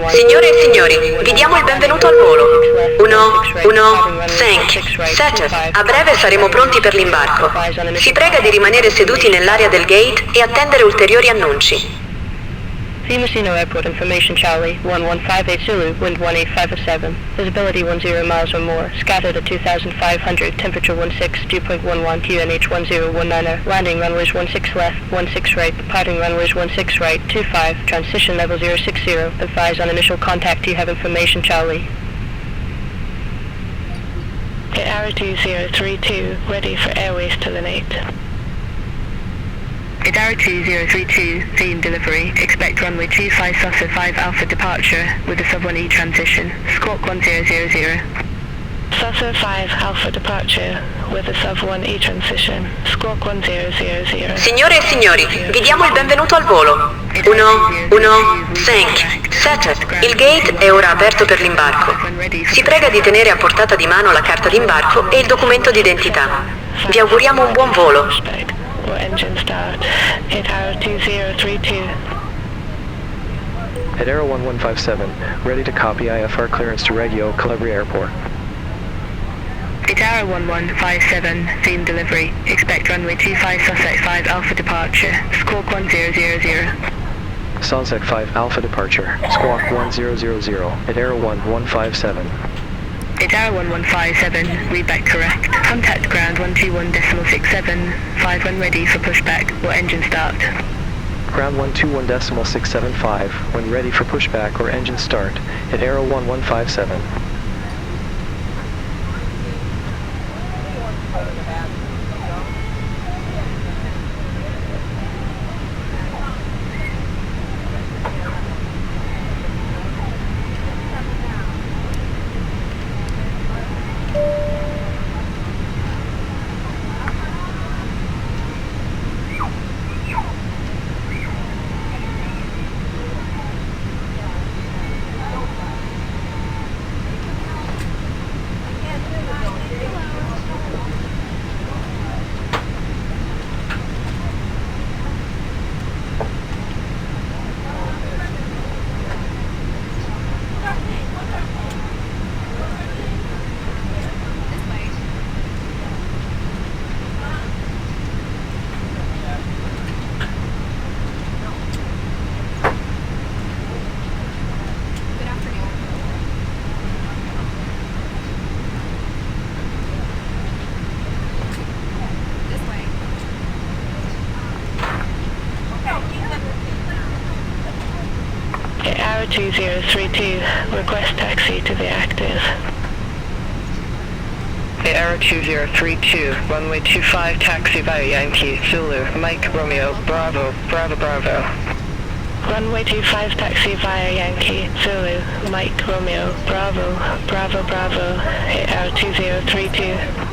Signore e signori, vi diamo il benvenuto al volo. 1-1-5-7. A breve saremo pronti per l'imbarco. Si prega di rimanere seduti nell'area del gate e attendere ulteriori annunci. Fiumicino Airport Information Charlie, 1158 Zulu, wind 18507, visibility 10 miles or more, scattered at 2500, temperature 16, dew point 11, QNH 1019, landing runways 16 left, 16 right, departing runways 16 right, 25, transition level 060, advise on initial contact, you have information Charlie. AITA 2032, ready for Airways to Linate. AITA 2032, theme delivery, expect runway 25 Saucer 5 Alpha departure with a sub-1E transition, squawk 1000. Saucer 5 Alpha departure with a sub-1E transition, squawk 1000. Signore e signori, vi diamo il benvenuto al volo. 1-1-5-7. Il gate è ora aperto per l'imbarco. Si prega di tenere a portata di mano la carta d'imbarco e il documento d'identità. Vi auguriamo un buon volo. Engine start. AITA 2032. At Aero 1157, ready to copy IFR clearance to Reggio, Calabria Airport. AITA 1157, theme delivery, expect runway 25 Sussex 5 Alpha departure, squawk 1000. Sonsec 5 Alpha departure, squawk 1000 at Aero 1157. AITA 1157, read back correct. Contact ground 121.67, 5 when ready for pushback, or engine start. Ground 121.675, when ready for pushback or engine start, at Aero 1157. AITA 2032, request taxi to the active. AITA 2032, runway 25 taxi via Yankee, Zulu, Mike Romeo, Bravo, Bravo, Bravo. Runway 25 taxi via Yankee, Zulu, Mike Romeo, Bravo, Bravo, Bravo, AITA 2032.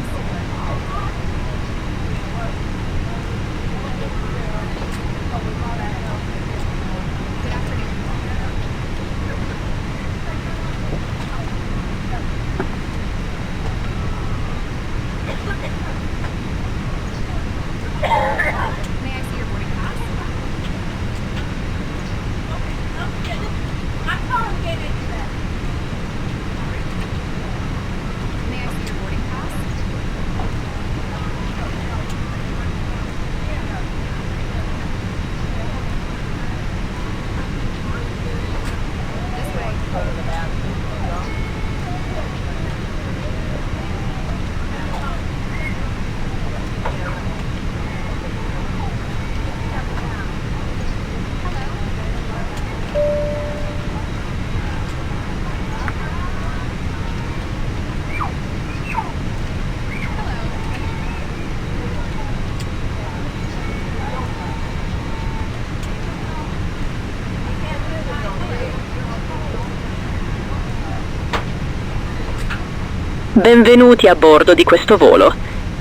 Benvenuti a bordo di questo volo.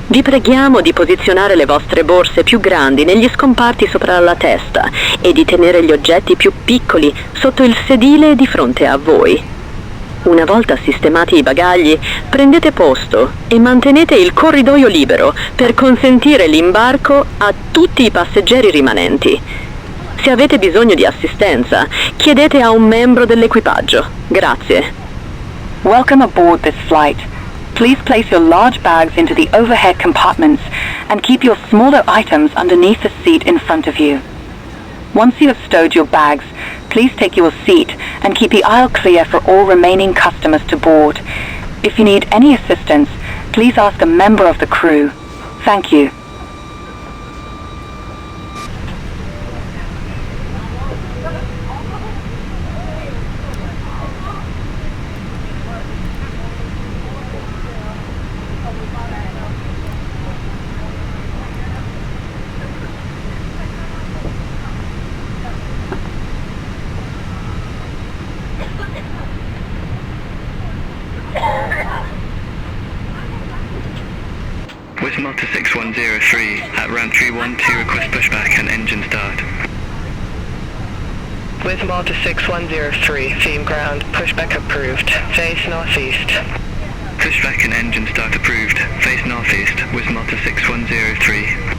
Vi preghiamo di posizionare le vostre borse più grandi negli scomparti sopra la testa e di tenere gli oggetti più piccoli sotto il sedile di fronte a voi. Una volta sistemati i bagagli, prendete posto e mantenete il corridoio libero per consentire l'imbarco a tutti i passeggeri rimanenti. Se avete bisogno di assistenza, chiedete a un membro dell'equipaggio. Grazie. Welcome aboard this flight. Please place your large bags into the overhead compartments and keep your smaller items underneath the seat in front of you. Once you have stowed your bags, please take your seat and keep the aisle clear for all remaining customers to board. If you need any assistance, please ask a member of the crew. Thank you. Malta 6103 at ramp 312, request pushback and engine start. With Malta 6103, theme ground, pushback approved, face northeast. Pushback and engine start approved, face northeast, with Malta 6103.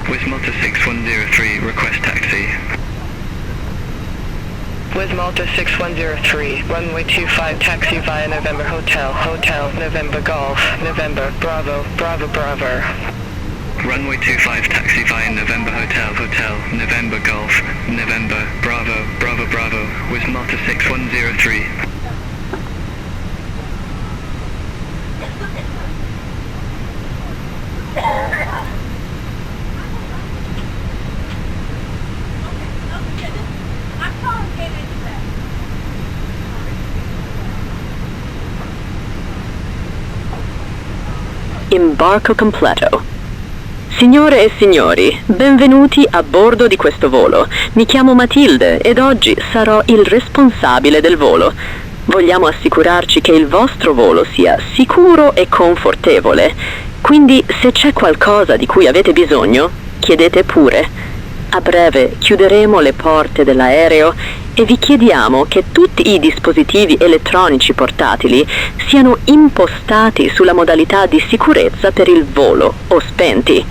With Malta 6103, request taxi. With Malta 6103, runway 25, taxi via November Hotel, Hotel, November Golf, November, Bravo, Bravo, Bravo. Runway 25, taxi via November Hotel, Hotel, November Golf, November, Bravo, Bravo, Bravo, with Malta 6103. Imbarco completo. Signore e signori, benvenuti a bordo di questo volo. Mi chiamo Matilde ed oggi sarò il responsabile del volo. Vogliamo assicurarci che il vostro volo sia sicuro e confortevole. Quindi se c'è qualcosa di cui avete bisogno, chiedete pure. A breve chiuderemo le porte dell'aereo e vi chiediamo che tutti i dispositivi elettronici portatili siano impostati sulla modalità di sicurezza per il volo o spenti.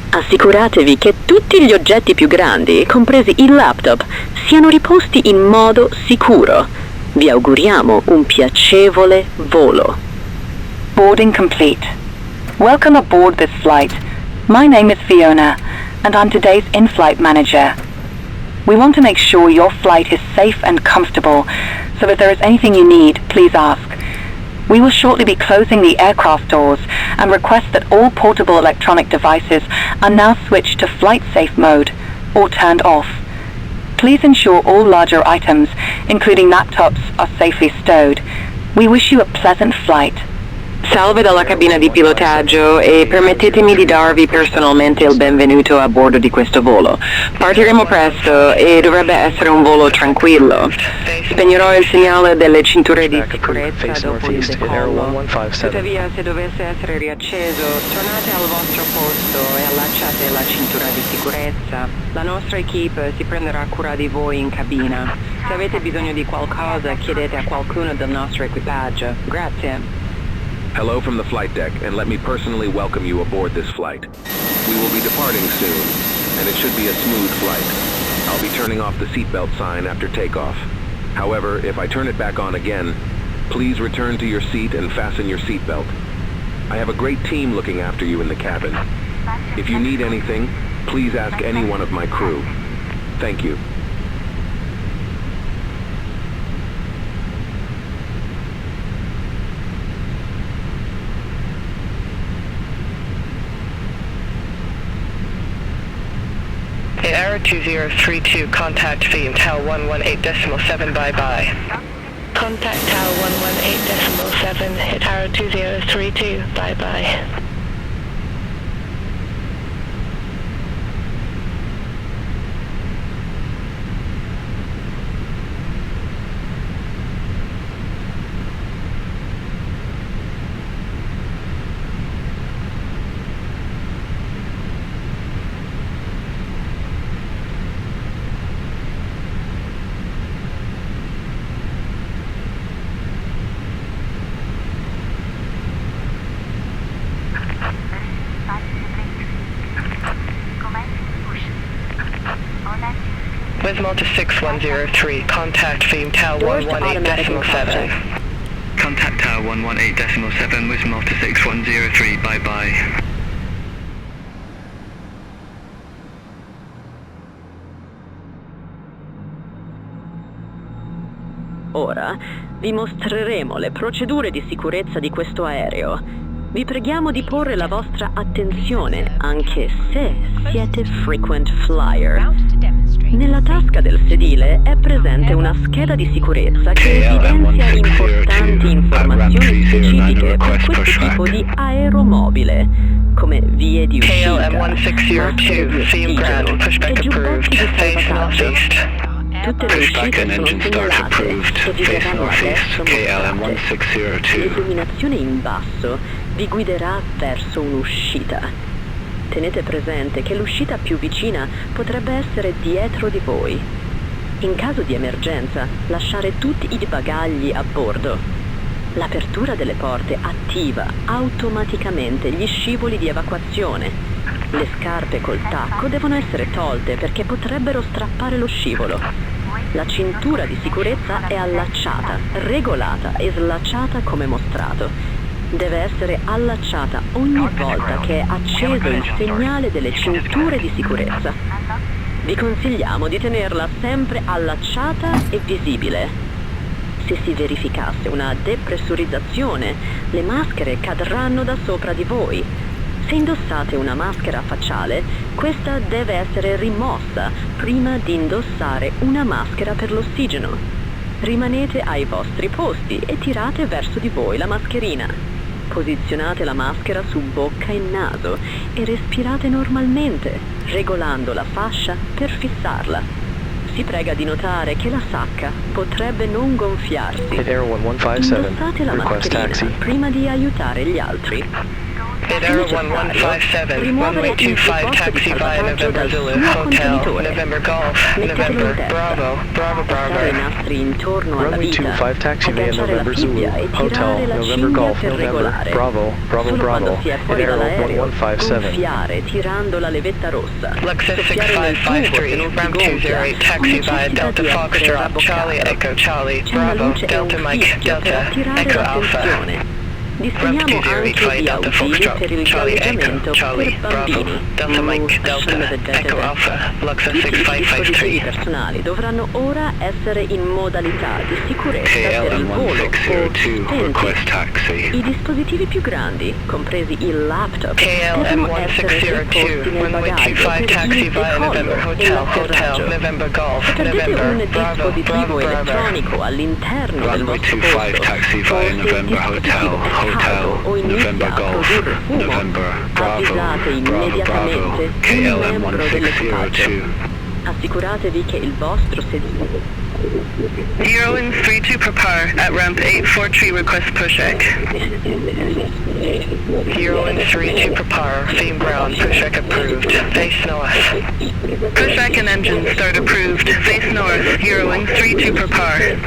Assicuratevi che tutti gli oggetti più grandi, compresi il laptop, siano riposti in modo sicuro. Vi auguriamo un piacevole volo. Boarding complete. Welcome aboard this flight. My name is Fiona, and I'm today's in-flight manager. We want to make sure your flight is safe and comfortable, so if there is anything you need, please ask. We will shortly be closing the aircraft doors and request that all portable electronic devices are now switched to flight safe mode or turned off. Please ensure all larger items, including laptops, are safely stowed. We wish you a pleasant flight. Salve dalla cabina di pilotaggio e permettetemi di darvi personalmente il benvenuto a bordo di questo volo. Partiremo presto e dovrebbe essere un volo tranquillo. Spegnerò il segnale delle cinture di sicurezza dopo il decollo. Tuttavia, se dovesse essere riacceso, tornate al vostro posto e allacciate la cintura di sicurezza. La nostra equipe si prenderà cura di voi in cabina. Se avete bisogno di qualcosa, chiedete a qualcuno del nostro equipaggio. Grazie. Hello from the flight deck, and let me personally welcome you aboard this flight. We will be departing soon, and it should be a smooth flight. I'll be turning off the seatbelt sign after takeoff. However, if I turn it back on again, please return to your seat and fasten your seatbelt. I have a great team looking after you in the cabin. If you need anything, please ask any one of my crew. Thank you. Error 2032, contact Fium Tower 118.7, bye-bye. Contact Tower 118.7, hit arrow 2032, bye-bye. With Malta 6103, contact Fium Tower 118.7. Contact Tower 118.7 with Malta 6103, bye-bye. Ora vi mostreremo le procedure di sicurezza di questo aereo. Vi preghiamo di porre la vostra attenzione, anche se siete frequent flyer. Nella tasca del sedile è presente una scheda di sicurezza che evidenzia importanti informazioni specifiche per questo tipo di aeromobile, come vie di uscita, maschere di ossigeno e giubbotti di salvataggio. Tutte le uscite sono segnalate e vi verranno adesso mostrate. L'illuminazione in basso vi guiderà verso un'uscita. Tenete presente che l'uscita più vicina potrebbe essere dietro di voi. In caso di emergenza, lasciare tutti i bagagli a bordo. L'apertura delle porte attiva automaticamente gli scivoli di evacuazione. Le scarpe col tacco devono essere tolte perché potrebbero strappare lo scivolo. La cintura di sicurezza è allacciata, regolata e slacciata come mostrato. Deve essere allacciata ogni volta che è acceso il segnale delle cinture di sicurezza. Vi consigliamo di tenerla sempre allacciata e visibile. Se si verificasse una depressurizzazione, le maschere cadranno da sopra di voi. Se indossate una maschera facciale, questa deve essere rimossa prima di indossare una maschera per l'ossigeno. Rimanete ai vostri posti e tirate verso di voi la mascherina. Posizionate la maschera su bocca e naso e respirate normalmente, regolando la fascia per fissarla. Si prega di notare che la sacca potrebbe non gonfiarsi. Indossate la mascherina prima di aiutare gli altri. Hit Arrow 1157, runway 25, taxi via November Zulu, Hotel, November Golf, November, Bravo, Bravo, Bravo. I nastri intorno alla Runway vita, 25, taxi via agganciare la November Zulu, fibbia e Hotel, tirare la November cinghia Golf, per November, regolare. Bravo, Bravo, Solo Bravo. quando si è fuori Hit Arrow dall'aereo, 1157. gonfiare tirando la levetta rossa. Lexus Soffiare nel tubo se 6553, non si ramp gonfia, 208, taxi via necessita Delta di Fox essere Drop, Charlie rabboccato. Echo Charlie, C'è una Bravo, luce e Delta un Mike, fischio per Delta, attirare Echo Alpha. l'attenzione. Disponiamo Ramp anche 208, di Delta Fox ausili Drop, per il Charlie galleggiamento Echo Charlie, per Bravo, bambini. Delta Mike, Delta, Echo Alpha, Lexus Tutti i dispositivi 6553. personali dovranno ora essere in modalità di sicurezza per il volo o spenti. I dispositivi più grandi, compresi il laptop, devono essere deposti nel bagaglio per il decollo e l'atterraggio. Se perdete un dispositivo elettronico all'interno del vostro posto, o se il dispositivo è caldo o inizia a produrre fumo, avvisate immediatamente un membro dell'equipaggio. Assicuratevi che il vostro sedile... Euro 32 prepare at ramp 843 request pushback. Euro 32 prepare, Fium ground, pushback approved, face north. Pushback and engine start approved, face north, Euro 32 prepare.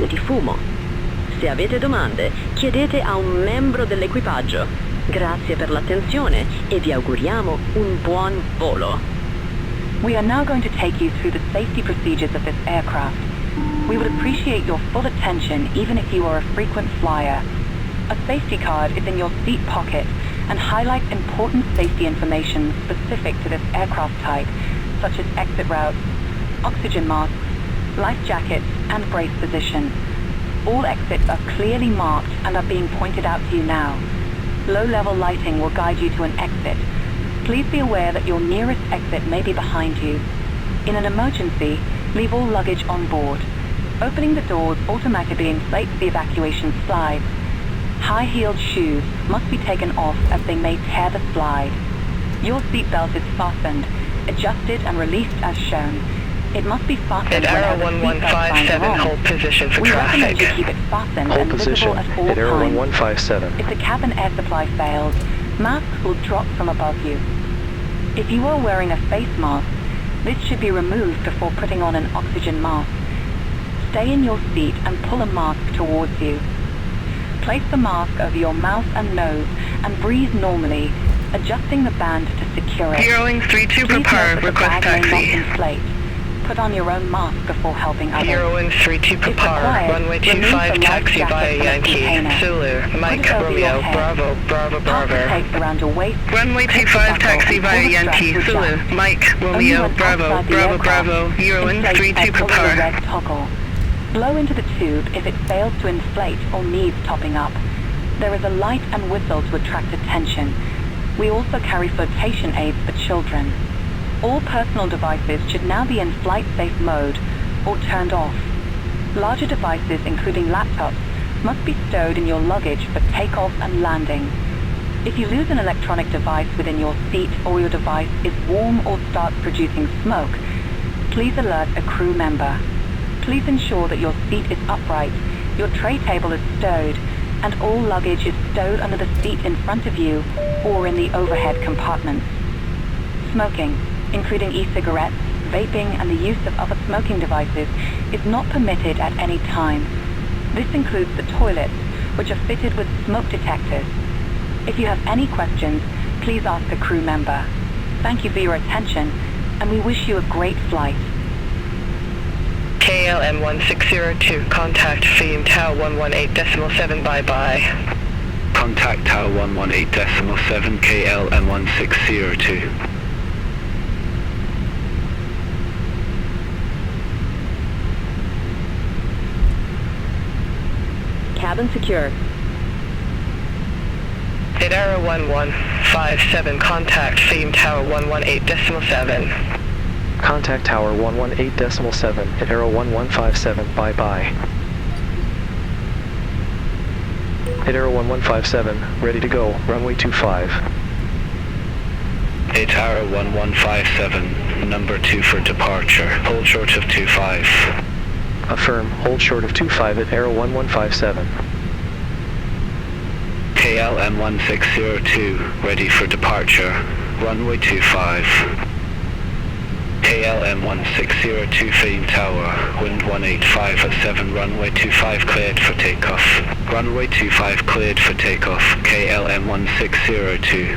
Di fumo. Se avete domande, chiedete a un membro dell'equipaggio. Grazie per l'attenzione e vi auguriamo un buon volo. We are now going to take you through the safety procedures of this aircraft. We would appreciate your full attention even if you are a frequent flyer. A safety card is in your seat pocket and highlights important safety information specific to this aircraft type, such as exit routes, oxygen masks, life jackets, and brace position. All exits are clearly marked and are being pointed out to you now. Low-level lighting will guide you to an exit. Please be aware that your nearest exit may be behind you. In an emergency, leave all luggage on board. Opening the doors automatically inflates the evacuation slides. High-heeled shoes must be taken off as they may tear the slide. Your seatbelt is fastened, adjusted and released as shown. It must be fastened at whenever Arrow the seatbelt signs are 1157, on. hold position for We recommend you traffic. keep it fastened Hold and position visible at all at Arrow times. 1157. If the cabin air supply fails, masks will drop from above you. If you are wearing a face mask, this should be removed before putting on an oxygen mask. Stay in your seat and pull a mask towards you. Place the mask over your mouth and nose and breathe normally, adjusting the band to secure it. Heroing 32 Please prepare, note that the request bag may not taxi. inflate. Put on your own mask before helping others. Heroing 32 If prepare, required, runway remove 25 the life taxi jacket via from the Yankee, container. Zulu, Put Mike, it over your Romeo, head. Bravo, Bravo, Pass the Bravo. tape around your waist. Runway Take the 25 buckle taxi and pull via the strap Yankee, to Zulu, adjust. Mike, Only Romeo, when Bravo, outside the Bravo, aircraft, Bravo, Heroing inflate 32 by pulling the prepare. red toggle. Blow into the tube if it fails to inflate or needs topping up. There is a light and whistle to attract attention. We also carry flotation aids for children. All personal devices should now be in flight safe mode or turned off. Larger devices, including laptops, must be stowed in your luggage for takeoff and landing. If you lose an electronic device within your seat or your device is warm or starts producing smoke, please alert a crew member. Please ensure that your seat is upright, your tray table is stowed, and all luggage is stowed under the seat in front of you or in the overhead compartments. Smoking, including e-cigarettes, vaping, and the use of other smoking devices, is not permitted at any time. This includes the toilets, which are fitted with smoke detectors. If you have any questions, please ask a crew member. Thank you for your attention, and we wish you a great flight. KLM 1602, contact Fium Tower 118.7, bye-bye. Contact Tower 118.7, KLM 1602. Cabin secure. At Arrow 1157, contact Fium Tower 118.7. Contact Tower 118.7 at Arrow 1157, bye-bye. At Arrow 1157, ready to go, runway 25. At Arrow 1157, number 2 for departure, hold short of 25. Affirm, hold short of 25 at Arrow 1157. KLM 1602, ready for departure, runway 25. KLM 1602 Fium Tower, wind 185 at 7, runway 25 cleared for takeoff. Runway 25 cleared for takeoff, KLM 1602.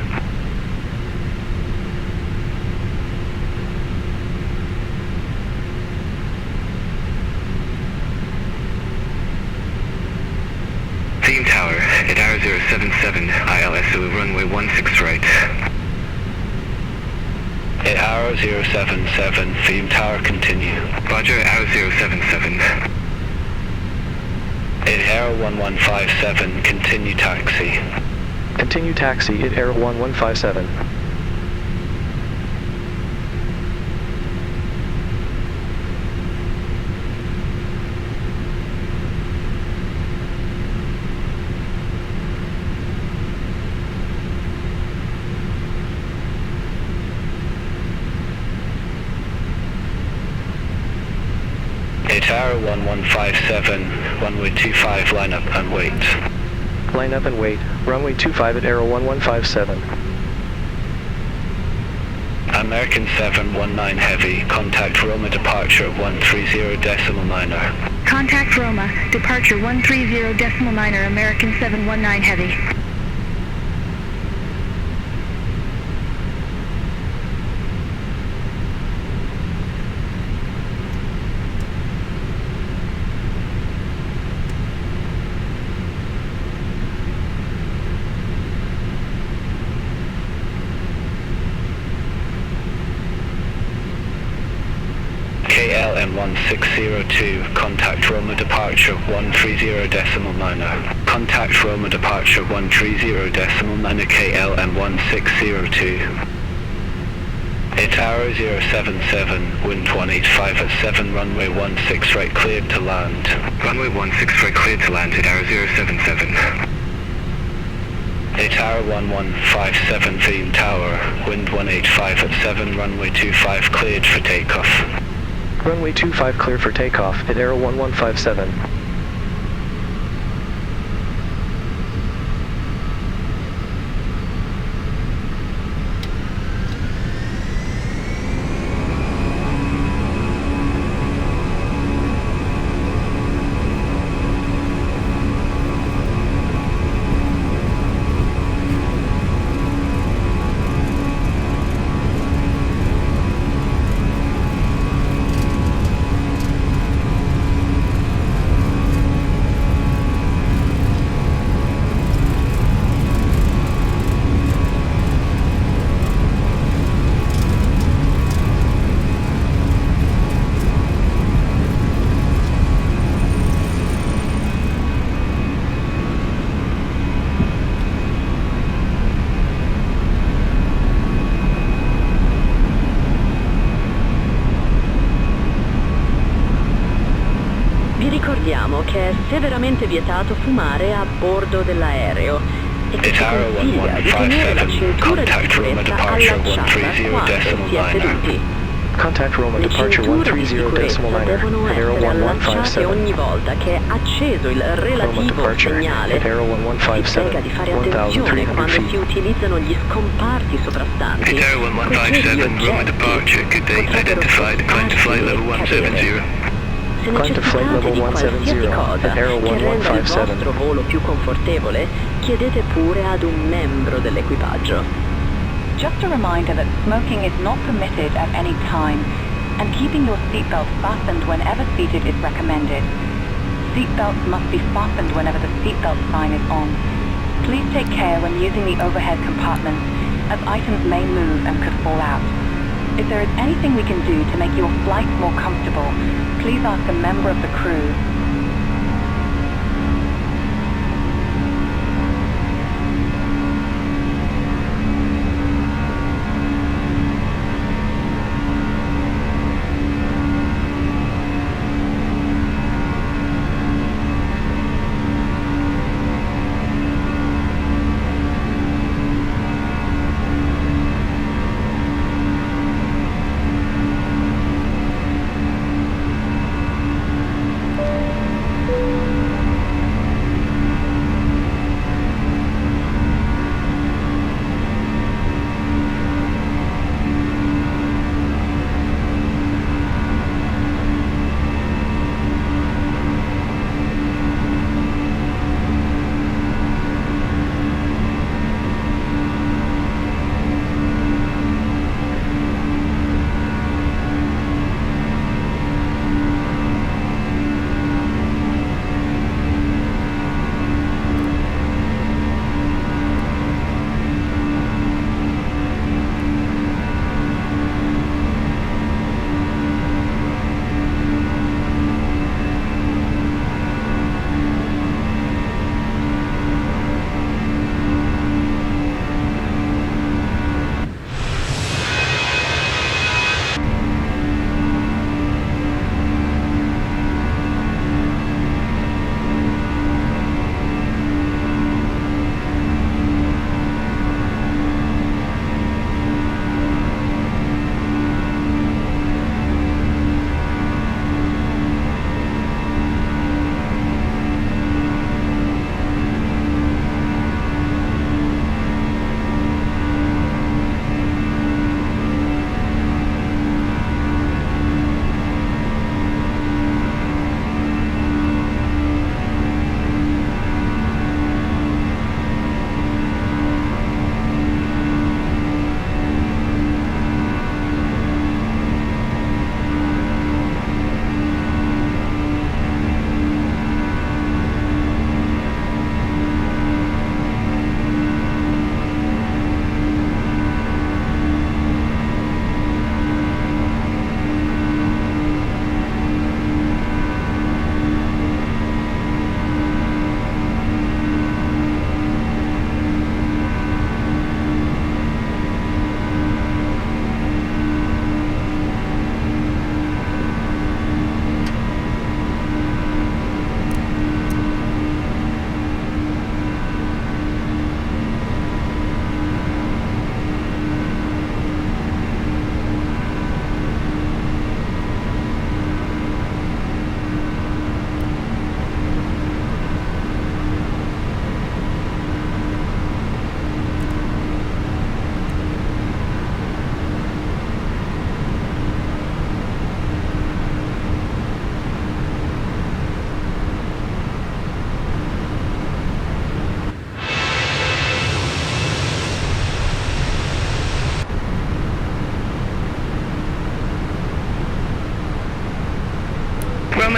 Fium Tower, at Arrow 077, ILSO runway 16 right. At Arrow 077, Fium Tower continue. Roger, Arrow 077. At Arrow 1157, continue taxi. Continue taxi at Arrow 1157. At Arrow 1157, runway 25, line up and wait. Line up and wait, runway 25 at Arrow 1157. American 719 Heavy, contact Roma departure 130.9. Contact Roma, departure 130.9, American 719 Heavy. KLM 1602, contact Roma departure 130.9. Contact Roma departure 130.9 KLM 1602. ITA 077, wind 185 at 7, runway 16 right cleared to land. Runway 16 right cleared to land, ITA 077. ITA 1157 Veeam Tower, wind 185 at 7, runway 25 cleared for takeoff. Runway 25 clear for takeoff at Aero 1157. Ricordiamo che è severamente vietato fumare a bordo dell'aereo e che si consiglia di tenere la cintura di sicurezza allacciata quando si è seduti. Contact Roma Le departure cinture di 130.9 sicurezza devono at Aero essere allacciate 1157. ogni volta che è acceso il Roma relativo departure segnale. at Aero Si 1157, prega di fare attenzione 1,300 quando si feet. utilizzano gli scomparti sovrastanti. ITA 1157, Roma departure, good day, identified, climb to flight level 170. Se Climb to flight necessitate level di qualsiasi 170 cosa at Aero che renda il 1157. vostro volo più confortevole, chiedete pure ad un membro dell'equipaggio. Just a reminder that smoking is not permitted at any time, and keeping your seatbelt fastened whenever seated is recommended. Seatbelts must be fastened whenever the seatbelt sign is on. Please take care when using the overhead compartments, as items may move and could fall out. If there is anything we can do to make your flight more comfortable, please ask a member of the crew.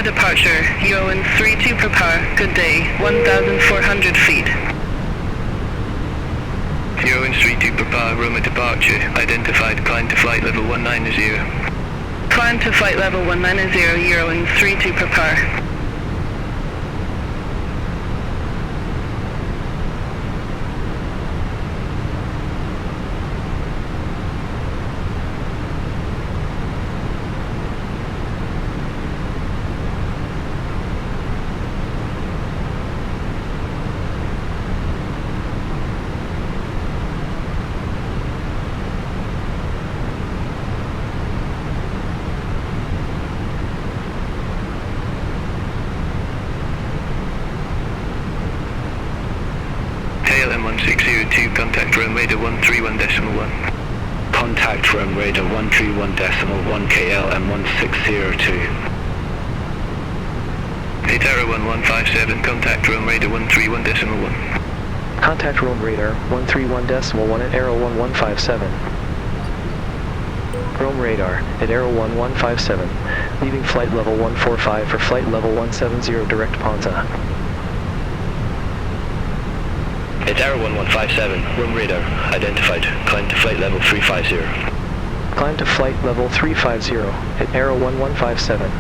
Roma departure, Eowyn 32 per power, good day, 1,400 feet. Eowyn 32 per power, Roma departure, identified, climb to flight level 190. Climb to flight level 190, Eowyn 32 per power. KLM1602, contact run radar 131.1. Contact run radar 131.1 KLM1602. ATA 1157, contact run radar 131.1. Contact room radar 131.1 at Arrow 1157. Rome radar at Arrow 1157, leaving flight level 145 for flight level 170 direct Ponza. It's Arrow 1157, room radar, identified, climb to flight level 350. Climb to flight level 350 at Arrow 1157.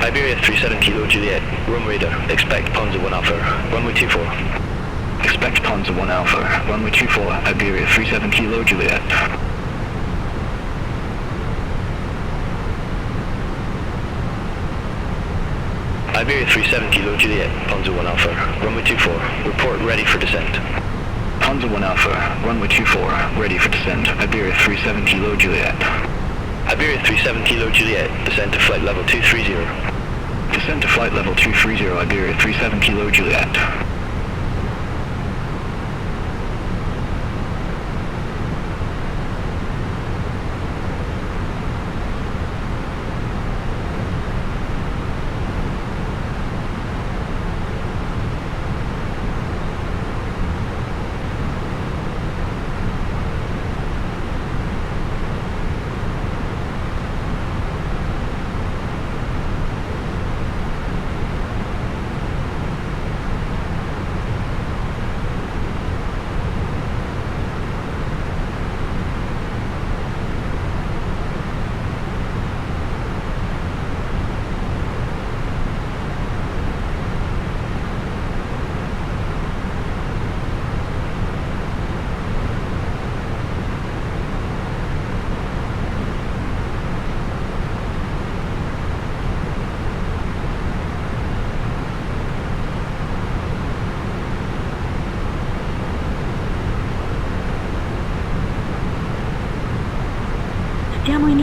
Iberia 37 Kilo Juliet, room radar, expect Ponza 1 Alpha, runway 24. Expect Ponza 1 Alpha, runway 24, Iberia 37 Kilo Juliet. Iberia 37 Kilo Juliet, Ponza 1 Alpha, runway 24, report ready for descent. Ponza 1 Alpha, runway 24, ready for descent, Iberia 37 Kilo Juliet. Iberia 37 Kilo Juliet, descent to flight level 230. Descent to flight level 230, Iberia 37 Kilo Juliet.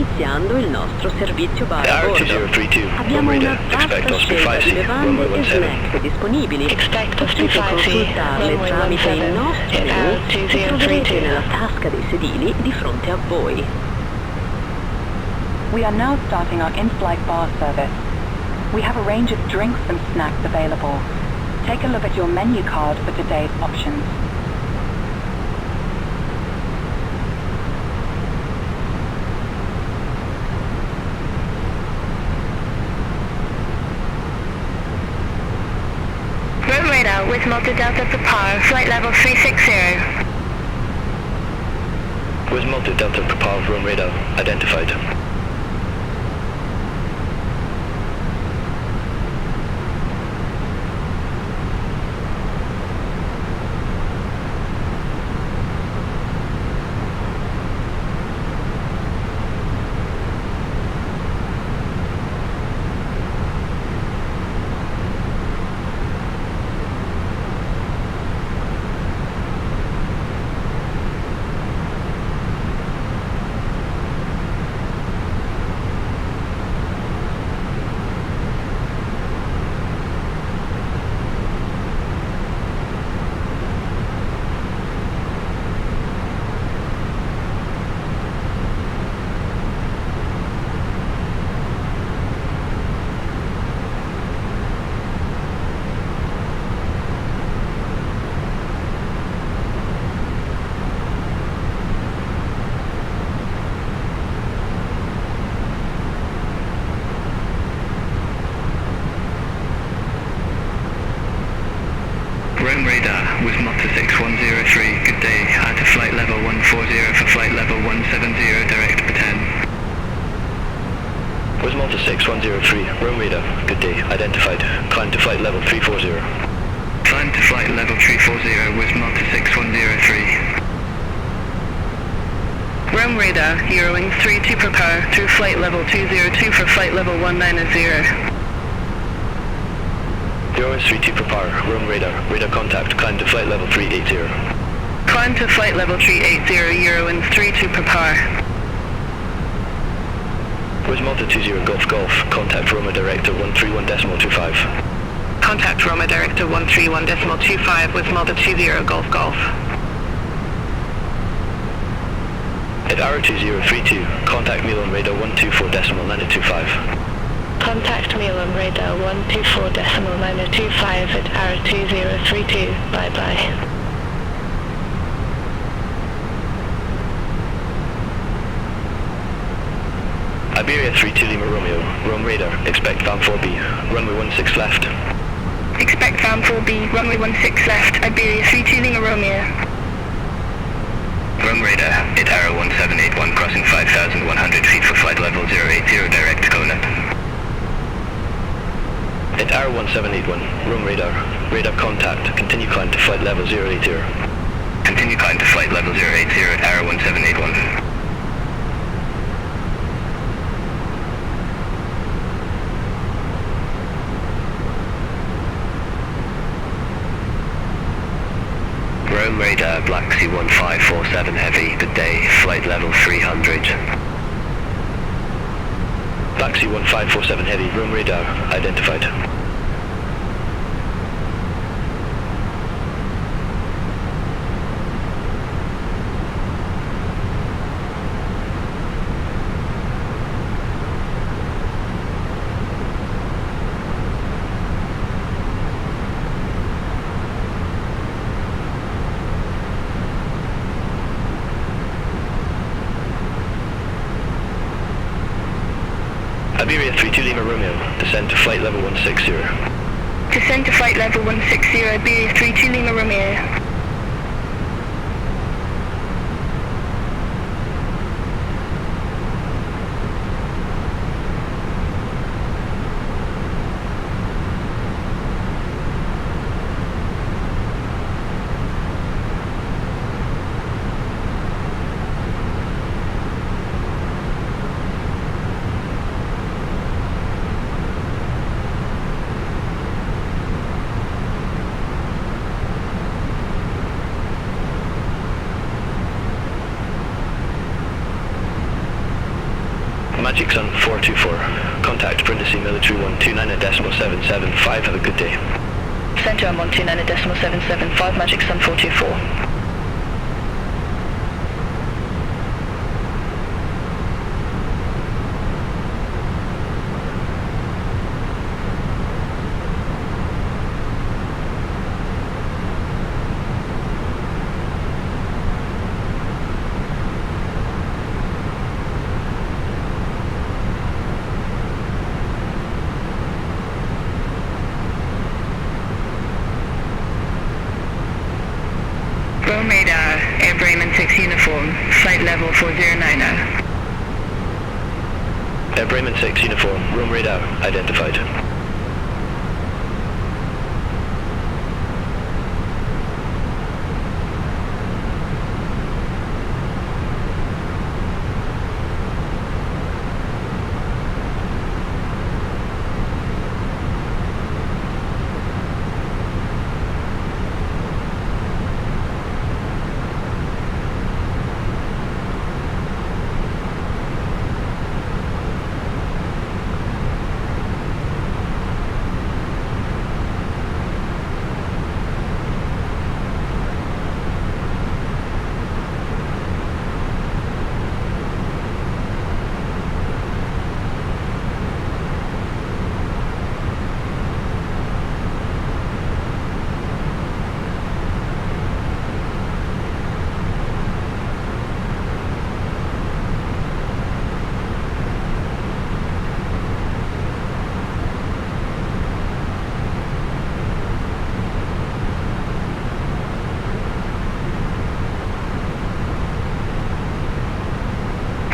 iniziando il nostro servizio bar a bordo. R2032, Abbiamo runway una expect vasta us to scelta di 5C, bevande runway e 17. snack disponibili. Expect us to Potete 5C, consultarle runway tramite il 17, nostro at menu che troverete 2032. nella tasca dei sedili di fronte a voi. We are now starting our in-flight bar service. We have a range of drinks and snacks available. Take a look at your menu card for today's options. Room radar with Malta Delta Prepar, flight level 360. With multi-delta propelled room radar identified. Roam radar with Malta 6103, good day, out of flight level 140 for flight level 170, direct for 10. With Malta 6103, roam radar, good day, identified, climb to flight level 340. Climb to flight level 340 with Malta 6103. Roam radar, Eurowings 32 prepare through flight level 202 for flight level 190. Eurowings 32 prepare, roam radar, radar contact, climb to flight level 380. Climb to flight level 380, Eurowings 32 prepare. With Malta 20 Golf Golf, contact Roma Director 131.25. Contact Roma Director 131.25 with Malta 20 Golf Golf. At R2032, contact Milan Radar 124.925. Contact Milan Radar 124.925 at R2032. Bye bye. Iberia 32 Lima Romeo, Rome Radar, expect van 4B, runway 16 left. Expect van 4B, runway 16 left, Iberia 32 Lima Romeo. Rome Radar, at Arrow 1781, crossing 5,100 feet for flight level 080, direct Kona. At Arrow 1781, Rome Radar, radar contact, continue climb to flight level 080. Continue climb to flight level 080 at Arrow 1781. Rome Radar, Black Sea 1547 Heavy, good day, flight level 300. Black Sea 1547 Heavy, Rome Radar, identified. Iberia 32 Lima Romeo, descend to flight level 160. Descend to flight level 160, Iberia 32 Lima Romeo. Magic Sun 424. Contact Brindisi Military 129.775. Have a good day. Center on 129.775, Magic Sun 424. Rome radar, Airbramen 6 uniform, flight level 409. Airbramen 6 uniform, Rome radar, identified.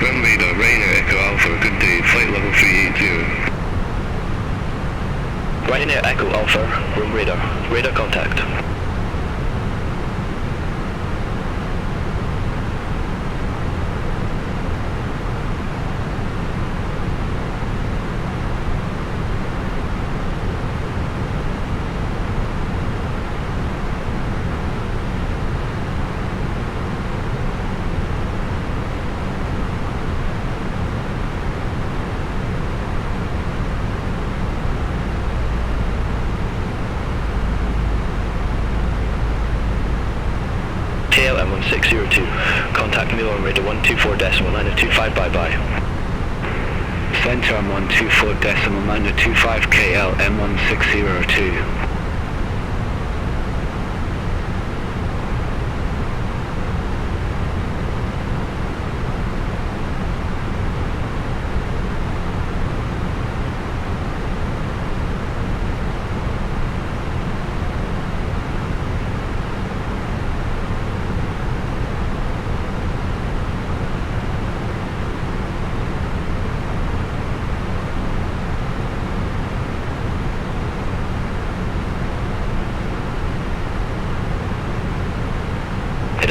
Rome radar, Ryanair Echo Alpha, good day, flight level 380. Ryanair Echo Alpha, Rome radar, radar contact. KLM1602, contact Milan radar 124.925, bye-bye. Center on 124.925, KLM1602.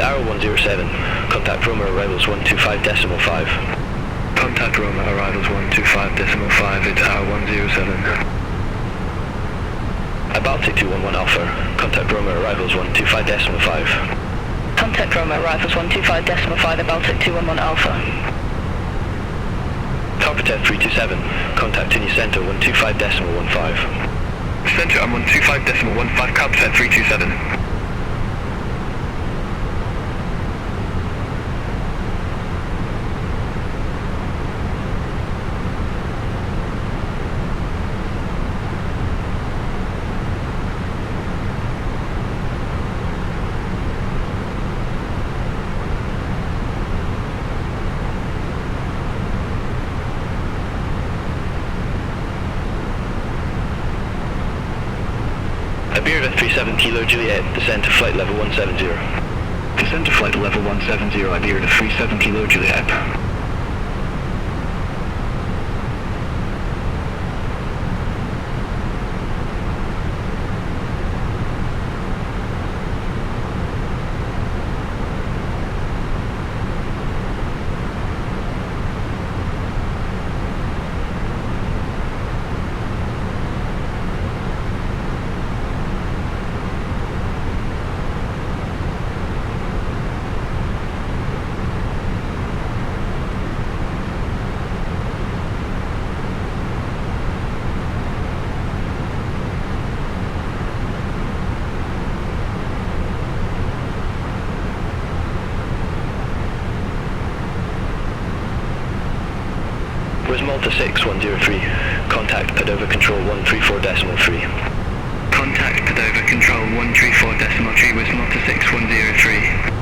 Arrow 107, contact Roma arrivals 125.5. Contact Roma arrivals 125.5, it's Arrow 107. Baltic 211 Alpha, contact Roma arrivals 125.5. Contact Roma arrivals 125.5, Baltic 211 Alpha. Carpetet 327, contact Tunis Center 125.15. Center on 125.15, Carpetet 327. Iberia 37 Kilo Juliet, descend to flight level 170. Descend to flight level 170, Iberia 37 Kilo Juliet. Malta 6103, contact Padova Control 134.3. Contact Padova Control 134.3 with Malta 6103.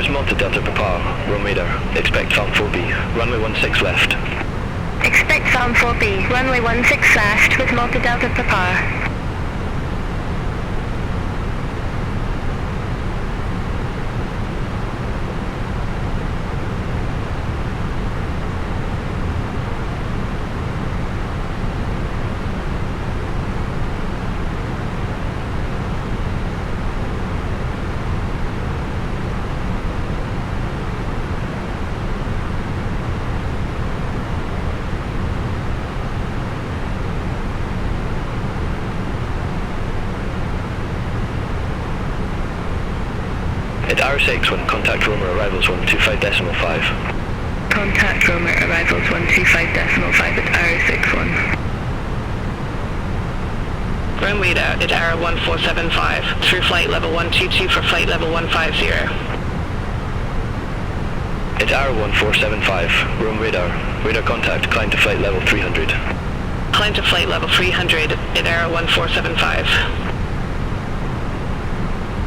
Malta Delta Papa, Rome radar, expect Farm 4B, runway 16 left. Expect Farm 4B, runway 16 left with Malta Delta Papa. R61, contact Roma arrivals 125.5. Contact Roma arrivals 125.5 at R61. Ground radar at Arrow 1475, through flight level 122 for flight level 150. At Arrow 1475, Rome radar, radar contact, climb to flight level 300. Climb to flight level 300 at Arrow 1475.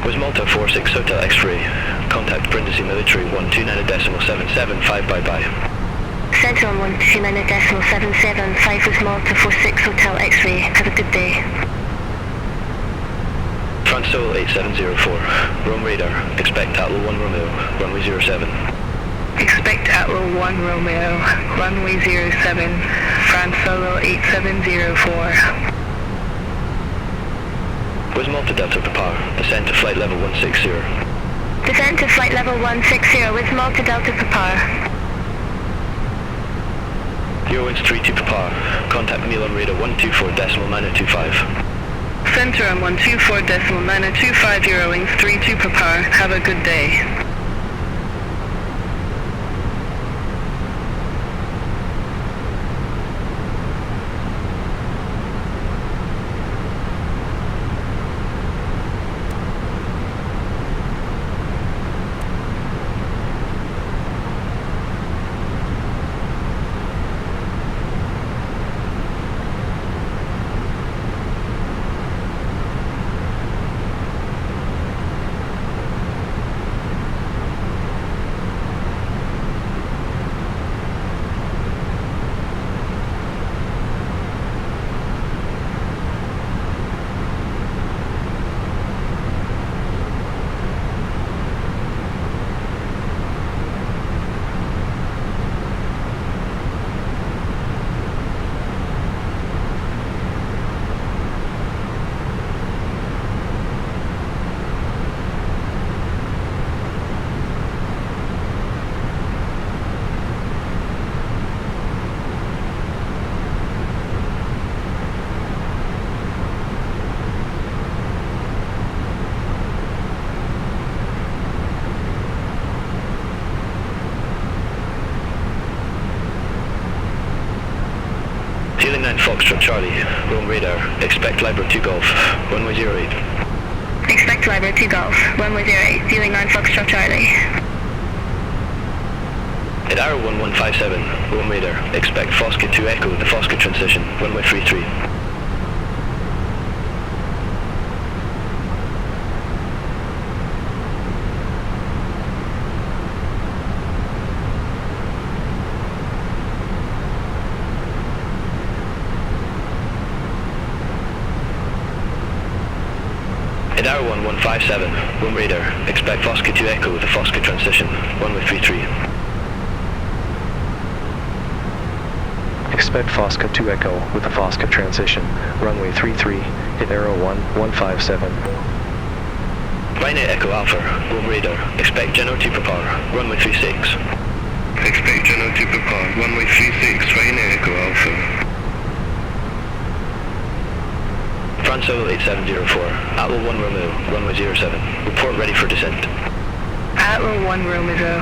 Was Malta 46 Hotel X-ray, contact Brindisi Military 129.775, bye-bye. Central 129.775 with Malta 46 Hotel X-ray, have a good day. France Seoul 8704, Rome radar, expect Atlas 1 Romeo, runway 07. Expect Atlas 1 Romeo, runway 07, France Solo 8704. Was Malta Delta Papa, descend to flight level 160. Descend to flight level 160 with Malta Delta Papa. Eurowinds 32 Papa, contact Milan radar 124.925. Center on 124.925 Eurowings 32 Papa, have a good day. Healing 9 Foxtrot Charlie, Rome radar, expect Libra 2 Golf, runway 08. Expect Libra 2 Golf, runway 08, Healing 9 Foxtrot Charlie. At Arrow 1157, Rome radar, expect Fosca 2 Echo, the Fosca transition, runway 33. 157, one radar, expect Fosca 2 Echo with a Fosca transition, runway 33. Expect Fosca 2 Echo with a Fosca transition, runway 33, hit Aero 157. Ryanair Echo Alpha, one radar, expect General 2 for power, runway 36. Expect General 2 for power, runway 36, Ryanair Echo Alpha. France Solo 8704, Atwell 1 Romeo, runway 07, report ready for descent. Atwell 1 Romeo,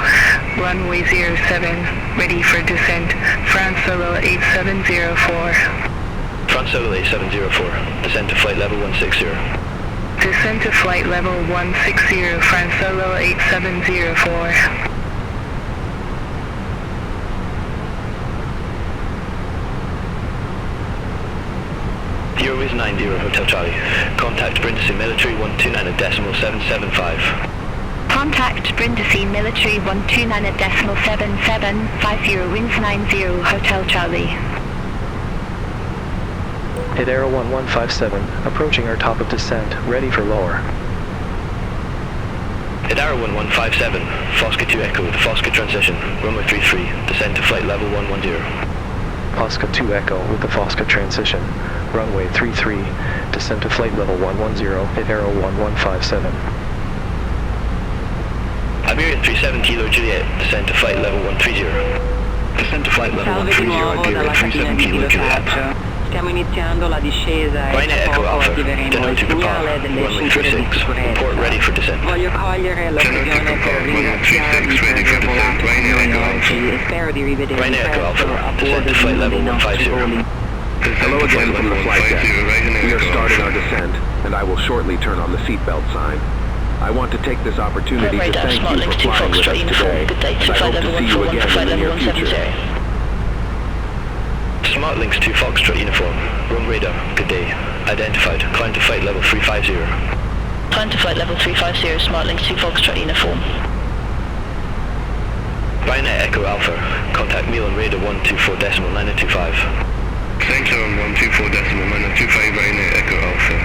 runway 07, ready for descent. France Solo 8704. France Solo 8704, descent to flight level 160. Descent to flight level 160, France Solo 8704. Airways 90 Hotel Charlie. Contact Brindisi Military 129.775. Contact Brindisi Military 129.775, winds 90 Hotel Charlie. Hit Aero 1157, approaching our top of descent, ready for lower. Hit Aero 1157, Fosca 2 Echo with Fosca transition, runway 33, descent to flight level 110. Fosca 2 Echo with the Fosca transition, runway 33, descent to flight level 110, hit Aero 1157. Iberia 37 Kilo Juliet, descent to flight level 130. Descent to flight level 130, Iberia 37 Kilo Juliet. Stiamo iniziando la discesa e Ryanair tra Echo poco Alpha, attiveremo General il 2 for power, segnale delle runway cinture di 36, report sicurezza. ready for descent. Voglio cogliere l'occasione per ringraziarvi per aver volato con noi oggi e spero di rivedervi presto a bordo di uno dei nostri voli. Hello again from the flight deck. We are starting our descent, and I will shortly turn on the seatbelt sign. I want to take this opportunity to thank you for flying with us today, and I hope to see you again in the near future. Smartlinks 2 Foxtrot uniform, run radar, good day. Identified, climb to flight level 350. Climb to flight level 350, Smartlinks 2 Foxtrot uniform. Ryanair Echo Alpha, contact me on radar 124.925. Center on 124.925, Ryanair Echo Alpha.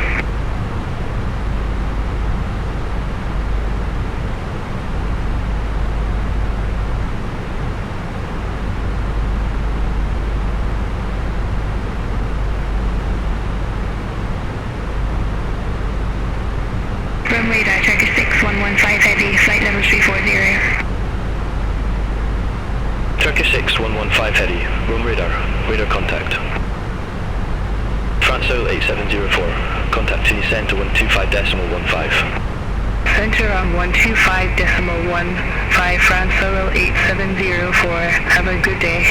Run radar, Turkish 6115 heavy, flight level 340. Turkish 6115 heavy, run radar, radar contact. France Solo 8704, contact to center 125.15. Center on 125.15, France Solo 8704. Have a good day.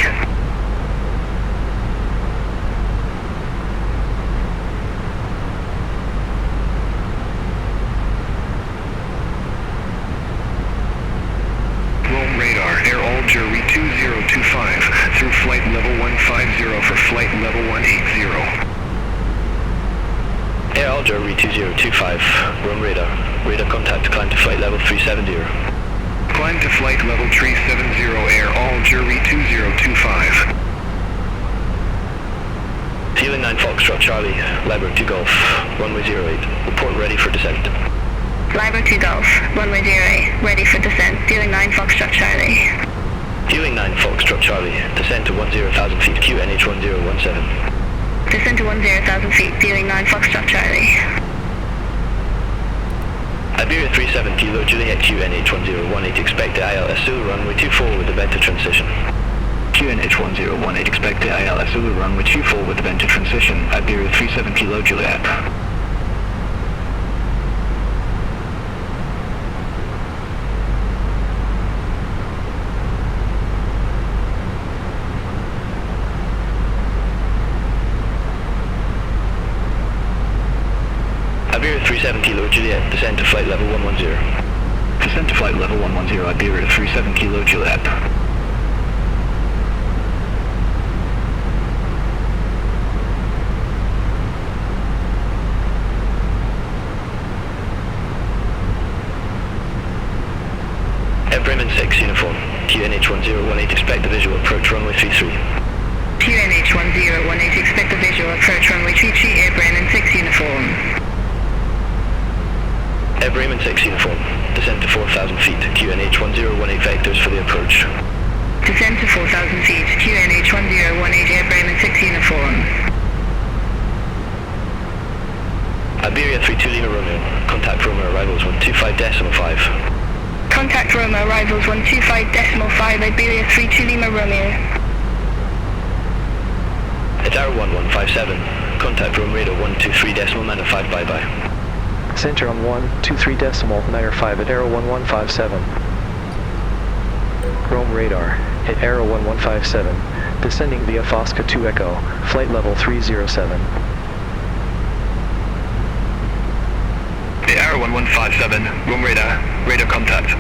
Rome radar, Air Algerie 2025, through flight level 150 for flight level 180. Air Algerie 2025, run radar, radar contact, climb to flight level 370. Climb to flight level 370, Air Algerie 2025. Ceiling 9 Foxtrot Charlie, Libra 2 Golf, runway 08, report ready for descent. Libra 2 Golf, runway 08, ready for descent, dealing 9 Foxtrot Charlie. Dealing 9 Foxtrot Charlie, descent to 10,000 feet, QNH 1017. Descent to 10,000 feet, dealing 9 Foxtrot Charlie. Iberia 37 Kilo Juliet QNH 1018, expect ILS Zulu runway 24 with the Venta transition. QNH 1018, expect ILS Zulu runway 24 with the Venta transition. Iberia 37 Kilo Juliet. Iberia 37 Kilo Juliet, descend to flight level 110. Descend to flight level 110, Iberia 37 Kilo Juliet. Air Bremen 6 uniform, QNH 1018, expect the visual approach runway 33. QNH 1018, expect the visual approach runway 33, Air Bremen 6 uniform. Airbrain 6 uniform. Descend to 4,000 feet. QNH 1018 vectors for the approach. Descend to 4,000 feet. QNH 1018 Airbrain 6 uniform. Iberia 32 Lima Romeo. Contact Roma arrivals 125.5. Contact Roma arrivals 125.5 Iberia 32 Lima Romeo. It's Arrow 1157. Contact Rome radar 123.95 bye-bye. Center on 123.95 at Arrow 1157. Rome radar, hit Arrow 1157, descending via Fosca 2 Echo, flight level 307. The Arrow 1157, Rome radar contact.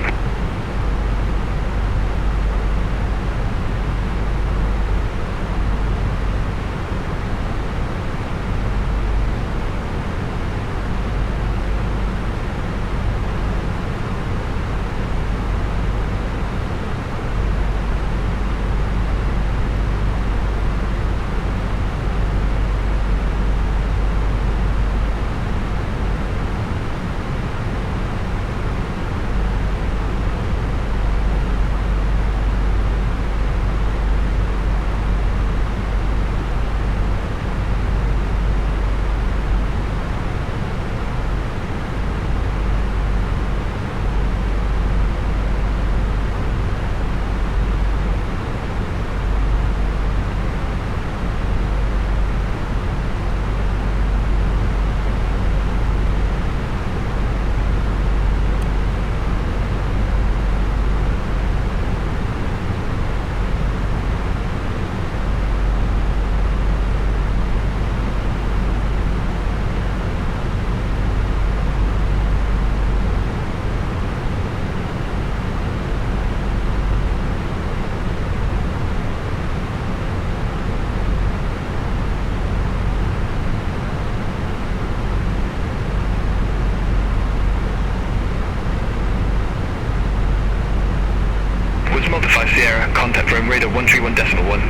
Sierra, contact Rome radar 131.1.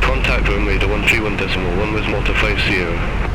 Contact Rome radar 131.1 with Malta 5 Sierra.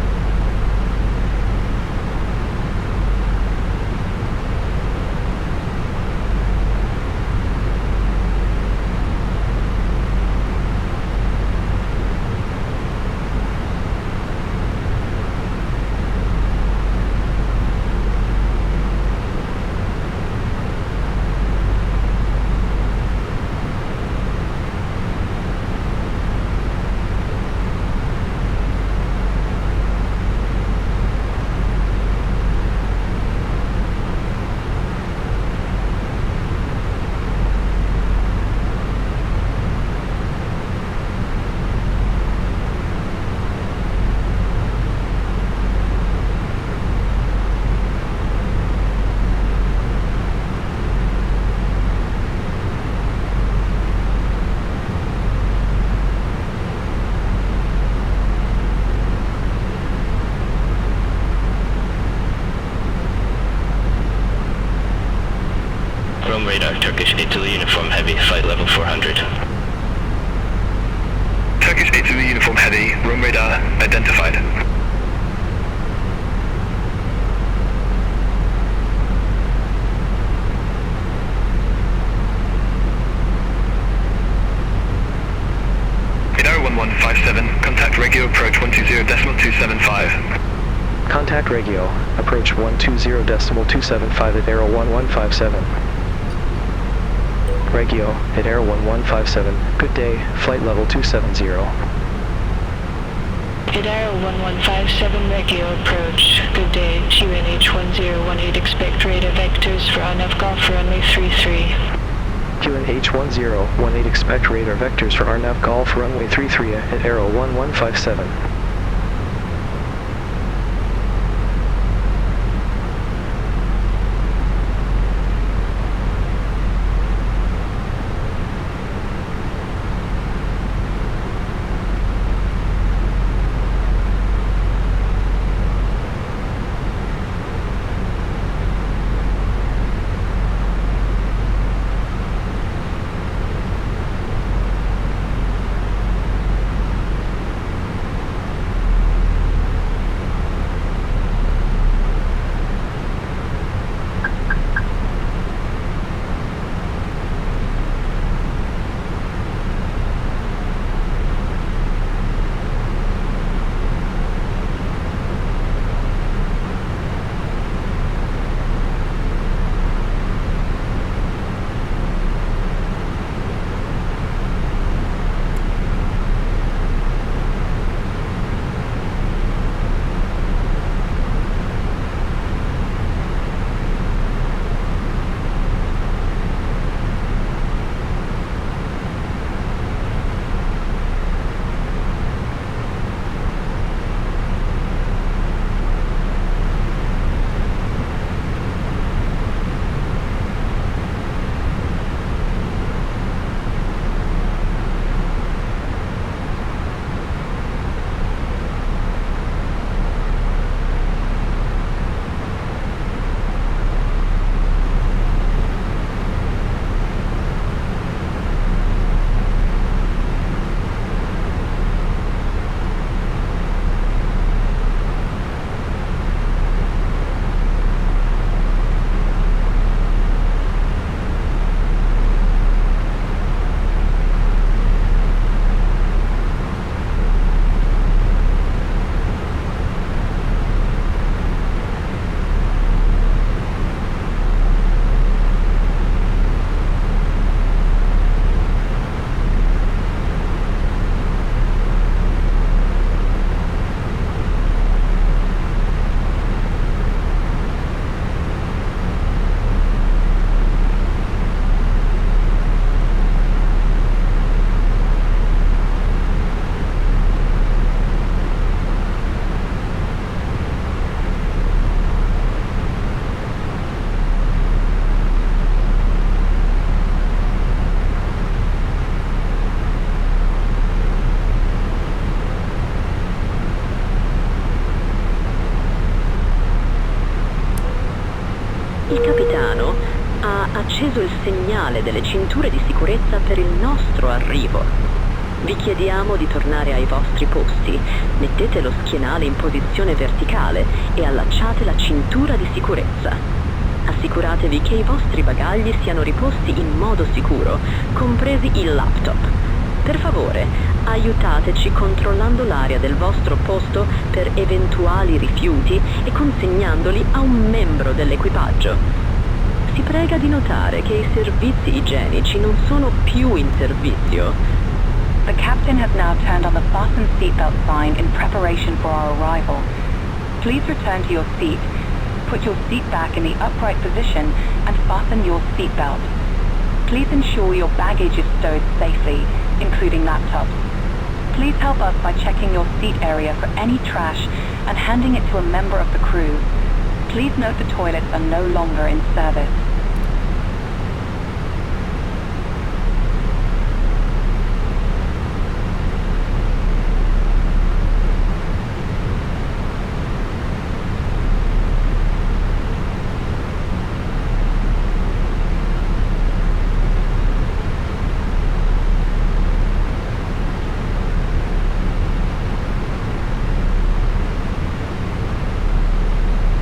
Rome radar, Turkish Italy uniform heavy, flight level 400. Turkish Italy uniform heavy, Rome radar identified. In 01157, contact Reggio approach 120.275. Contact Reggio, approach 120.275 at Arrow 1157. Reggio, at Arrow 1157, good day, flight level 270. At Arrow 1157 Reggio approach, good day, QNH 1018, expect radar vectors for RNAV Golf runway 33. QNH 1018, expect radar vectors for RNAV Golf runway 33 at Arrow 1157. delle cinture di sicurezza per il nostro arrivo. Vi chiediamo di tornare ai vostri posti, mettete lo schienale in posizione verticale e allacciate la cintura di sicurezza. Assicuratevi che i vostri bagagli siano riposti in modo sicuro, compresi il laptop. Per favore, aiutateci controllando l'area del vostro posto per eventuali rifiuti e consegnandoli a un membro dell'equipaggio. Si prega di notare che i servizi igienici non sono più in servizio. The captain has now turned on the fasten seatbelt sign in preparation for our arrival. Please return to your seat, put your seat back in the upright position and fasten your seatbelt. Please ensure your baggage is stowed safely, including laptops. Please help us by checking your seat area for any trash and handing it to a member of the crew. Please note the toilets are no longer in service.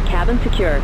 Cabin secure.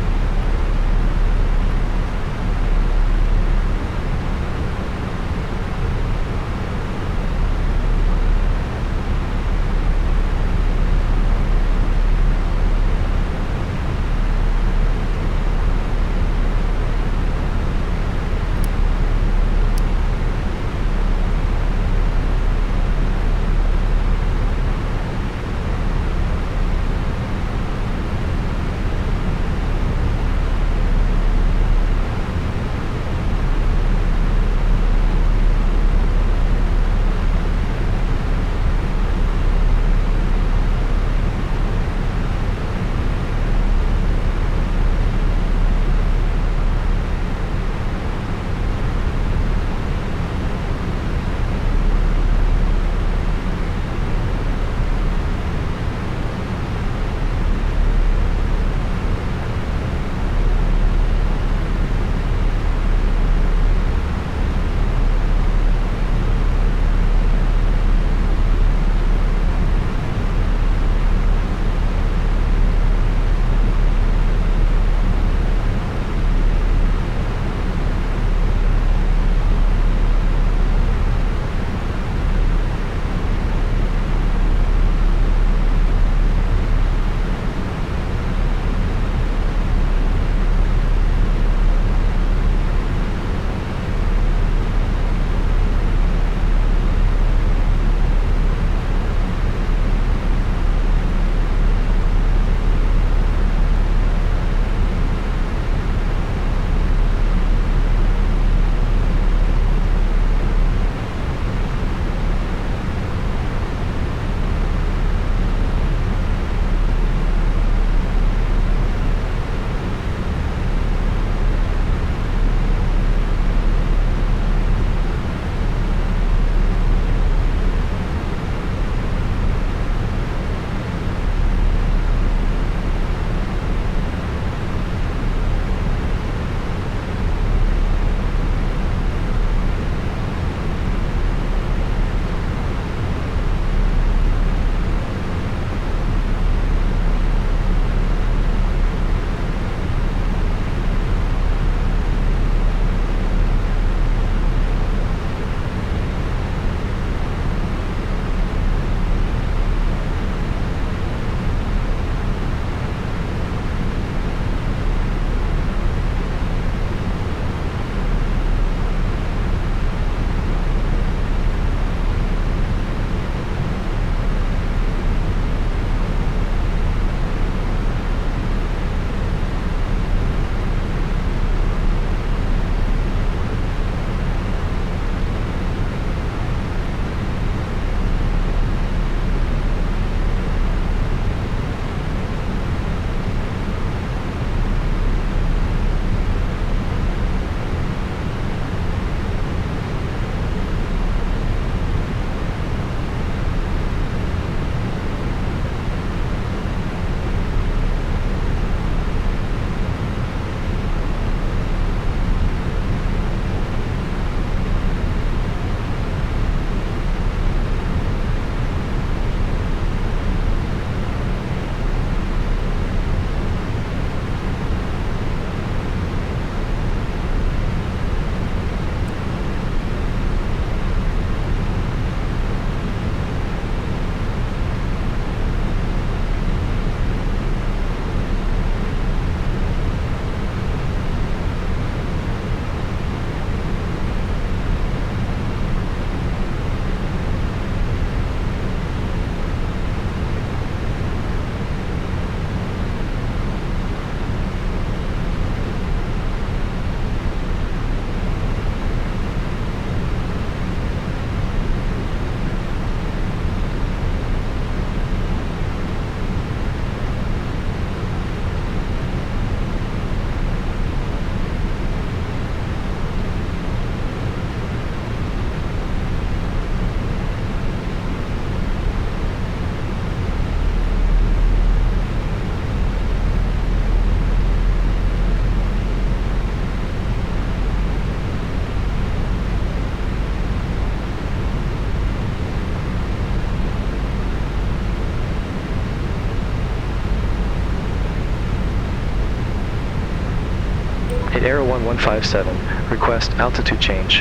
Hit Aero 1157. Request altitude change.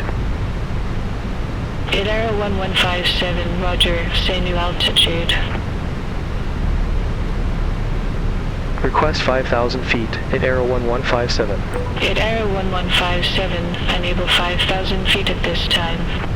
Hit Aero 1157, roger, say new altitude. Request 5,000 feet. Hit Aero 1157. Hit Aero 1157, enable 5,000 feet at this time.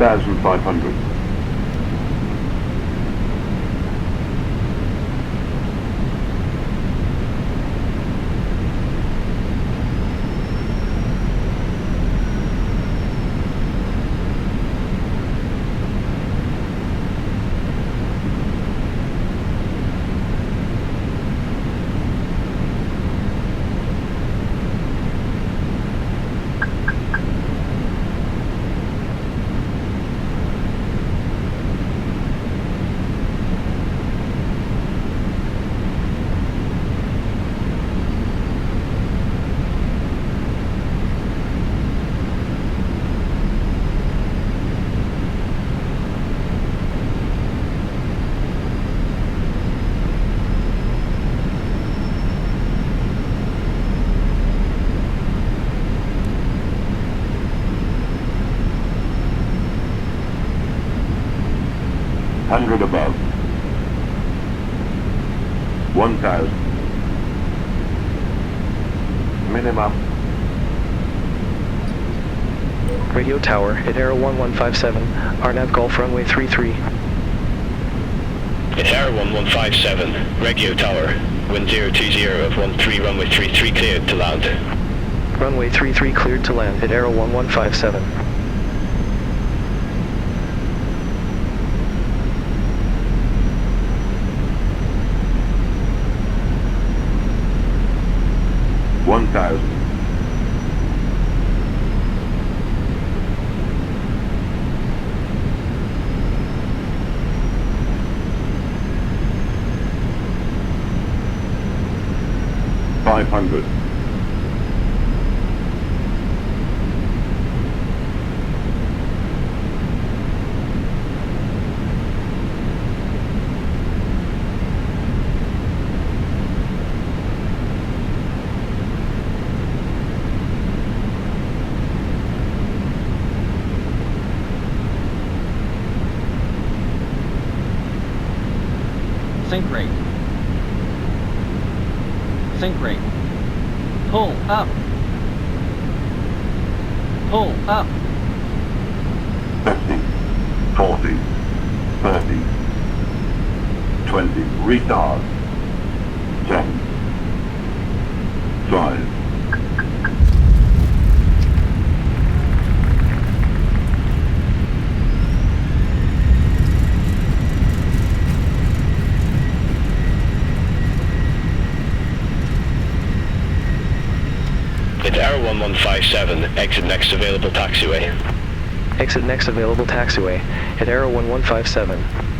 1,500. Above. 1,000. Minimum. Radio tower, hit arrow 1157, RNAV Golf runway 33. Hit arrow 1157, Reggio tower, wind 020 of 13, runway 33 cleared to land. Runway 33 cleared to land, hit arrow 1157. $500. Sink rate. Sink rate. Pull up. Pull up. 50, 40, 30, 20, retard. 10, 5. It's Arrow 1157, exit next available taxiway. Exit next available taxiway, hit arrow 1157.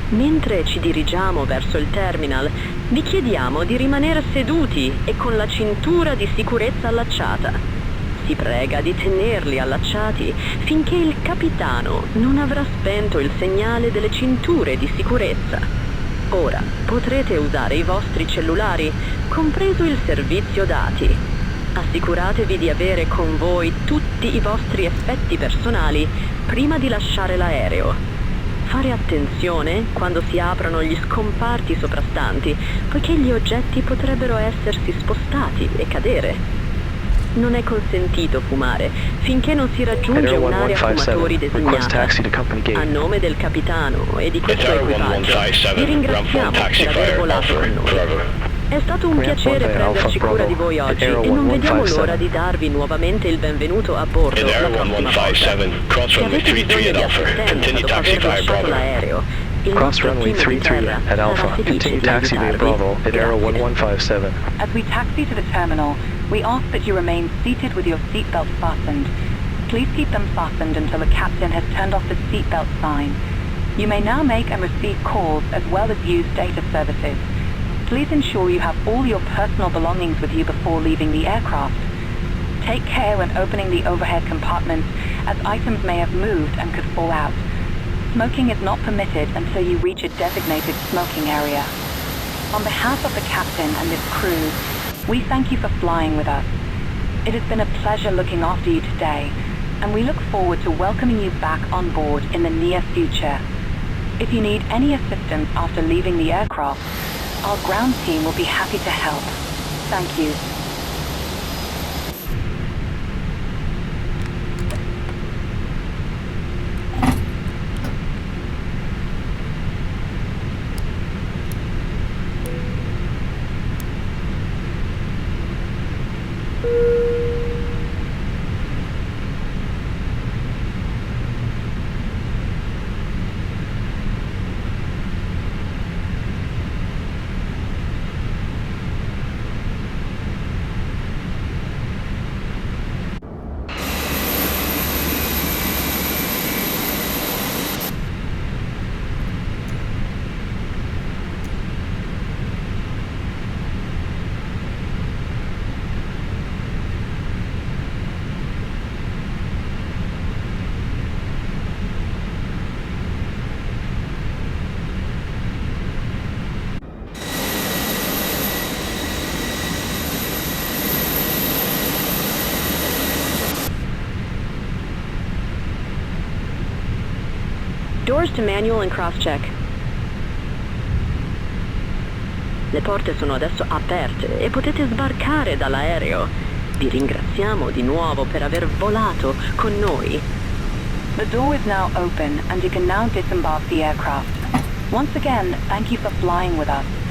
Mentre ci dirigiamo verso il terminal, vi chiediamo di rimanere seduti e con la cintura di sicurezza allacciata. Si prega di tenerli allacciati finché il capitano non avrà spento il segnale delle cinture di sicurezza. Ora potrete usare i vostri cellulari, compreso il servizio dati. Assicuratevi di avere con voi tutti i vostri effetti personali prima di lasciare l'aereo. Fare attenzione quando si aprono gli scomparti soprastanti, poiché gli oggetti potrebbero essersi spostati e cadere. Non è consentito fumare finché non si raggiunge un'area fumatori designata. A nome del capitano e di questo equipaggio, vi ringraziamo per aver volato con noi. È stato un piacere prenderci cura di voi oggi e non vediamo l'ora di darvi nuovamente il benvenuto a bordo la prossima volta. Se avete bisogno di assistenza dopo aver lasciato l'aereo, il nostro team di terra sarà felice di aiutarvi. Grazie. As we taxi to the terminal, we ask that you remain seated with your seatbelts fastened. Please keep them fastened until the captain has turned off the seatbelt sign. You may now make and receive calls as well as use data services. Please ensure you have all your personal belongings with you before leaving the aircraft. Take care when opening the overhead compartments, as items may have moved and could fall out. Smoking is not permitted until you reach a designated smoking area. On behalf of the captain and this crew, we thank you for flying with us. It has been a pleasure looking after you today, and we look forward to welcoming you back on board in the near future. If you need any assistance after leaving the aircraft, our ground team will be happy to help. Thank you. Doors to manual and cross-check. Le porte sono adesso aperte e potete sbarcare dall'aereo. Vi ringraziamo di nuovo per aver volato con noi. The door is now open and you can now disembark the aircraft. Once again, thank you for flying with us.